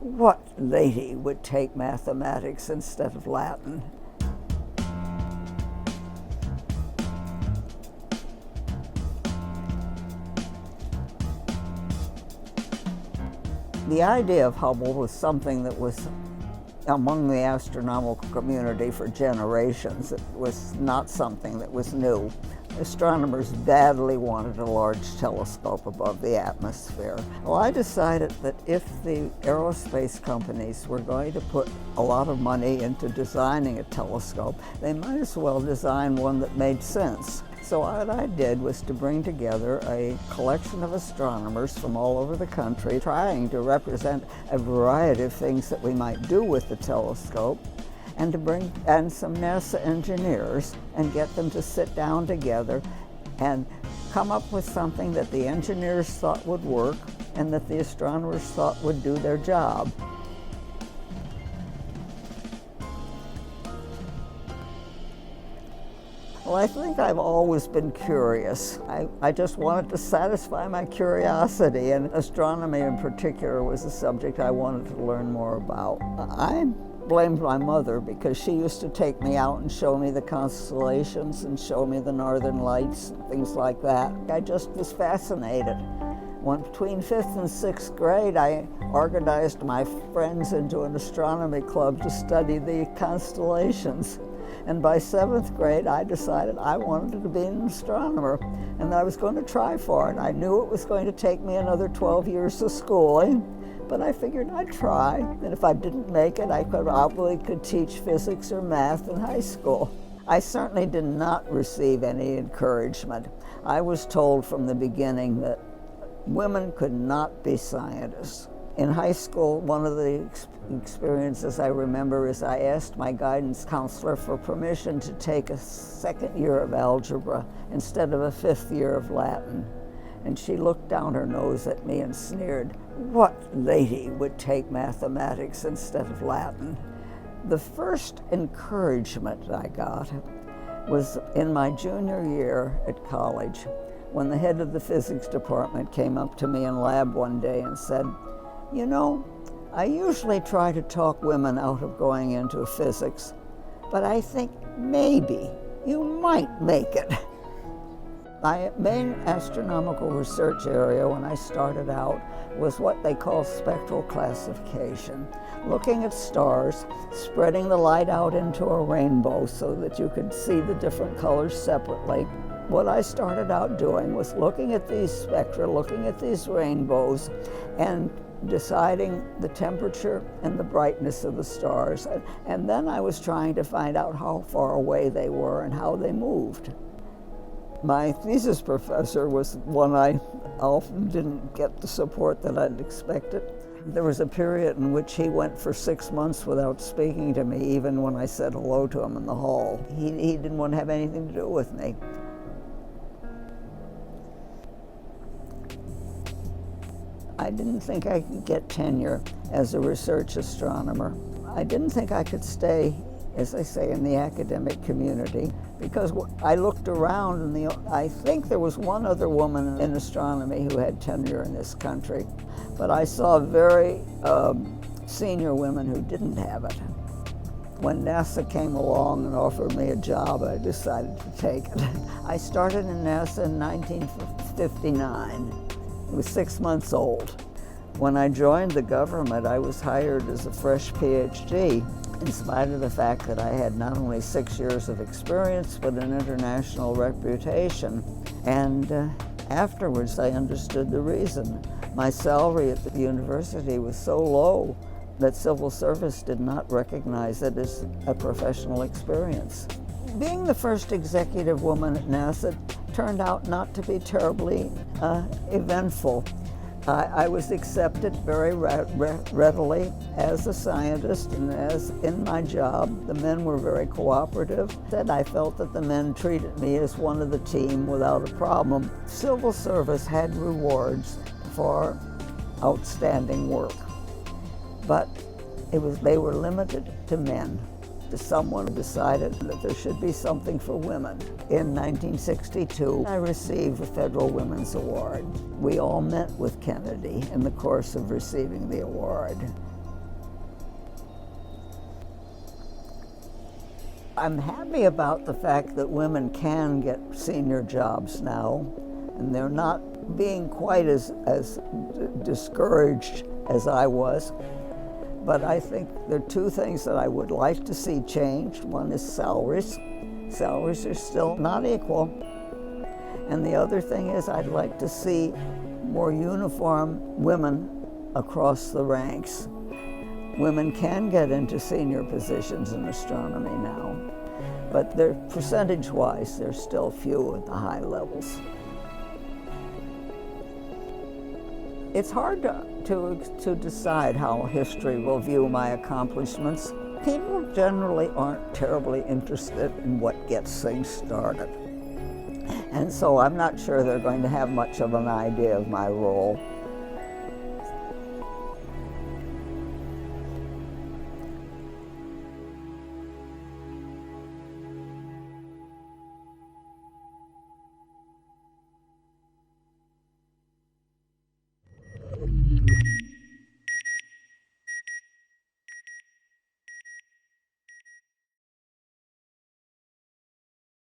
What lady would take mathematics instead of Latin? The idea of Hubble was something that was among the astronomical community for generations. It was not something that was new. Astronomers badly wanted a large telescope above the atmosphere. Well, I decided that if the aerospace companies were going to put a lot of money into designing a telescope, they might as well design one that made sense. So what I did was to bring together a collection of astronomers from all over the country, trying to represent a variety of things that we might do with the telescope, and to bring in some NASA engineers and get them to sit down together and come up with something that the engineers thought would work and that the astronomers thought would do their job. Well, I think I've always been curious. I just wanted to satisfy my curiosity, and astronomy in particular was a subject I wanted to learn more about. I blamed my mother because she used to take me out and show me the constellations and show me the northern lights and things like that. I just was fascinated. Between 5th and 6th grade, I organized my friends into an astronomy club to study the constellations. And by 7th grade, I decided I wanted to be an astronomer, and I was going to try for it. I knew it was going to take me another 12 years of schooling, but I figured I'd try, and if I didn't make it, I probably could teach physics or math in high school. I certainly did not receive any encouragement. I was told from the beginning that women could not be scientists. In high school, one of the experiences I remember is I asked my guidance counselor for permission to take a 2nd year of algebra instead of a 5th year of Latin. And she looked down her nose at me and sneered, "What lady would take mathematics instead of Latin?" The first encouragement I got was in my junior year at college, when the head of the physics department came up to me in lab one day and said, "You know, I usually try to talk women out of going into physics, but I think maybe you might make it." My main astronomical research area when I started out was what they call spectral classification, looking at stars, spreading the light out into a rainbow so that you could see the different colors separately. What I started out doing was looking at these spectra, looking at these rainbows, and deciding the temperature and the brightness of the stars. And then I was trying to find out how far away they were and how they moved. My thesis professor was one I often didn't get the support that I'd expected. There was a period in which he went for 6 months without speaking to me, even when I said hello to him in the hall. He didn't want to have anything to do with me. I didn't think I could get tenure as a research astronomer. I didn't think I could stay, as I say, in the academic community, because I looked around and I think there was one other woman in astronomy who had tenure in this country, but I saw very senior women who didn't have it. When NASA came along and offered me a job, I decided to take it. I started in NASA in 1959. I was 6 months old. When I joined the government, I was hired as a fresh PhD, in spite of the fact that I had not only 6 years of experience, but an international reputation. And afterwards, I understood the reason. My salary at the university was so low that civil service did not recognize it as a professional experience. Being the first executive woman at NASA turned out not to be terribly eventful. I was accepted very readily as a scientist and as in my job. The men were very cooperative. I felt that the men treated me as one of the team without a problem. Civil service had rewards for outstanding work, but they were limited to men. Someone decided that there should be something for women. In 1962, I received a Federal Women's Award. We all met with Kennedy in the course of receiving the award. I'm happy about the fact that women can get senior jobs now, and they're not being quite as discouraged as I was. But I think there are two things that I would like to see changed. One is salaries. Salaries are still not equal. And the other thing is I'd like to see more uniform women across the ranks. Women can get into senior positions in astronomy now, but they're percentage-wise, they're still few at the high levels. It's hard to decide how history will view my accomplishments. People generally aren't terribly interested in what gets things started. And so I'm not sure they're going to have much of an idea of my role.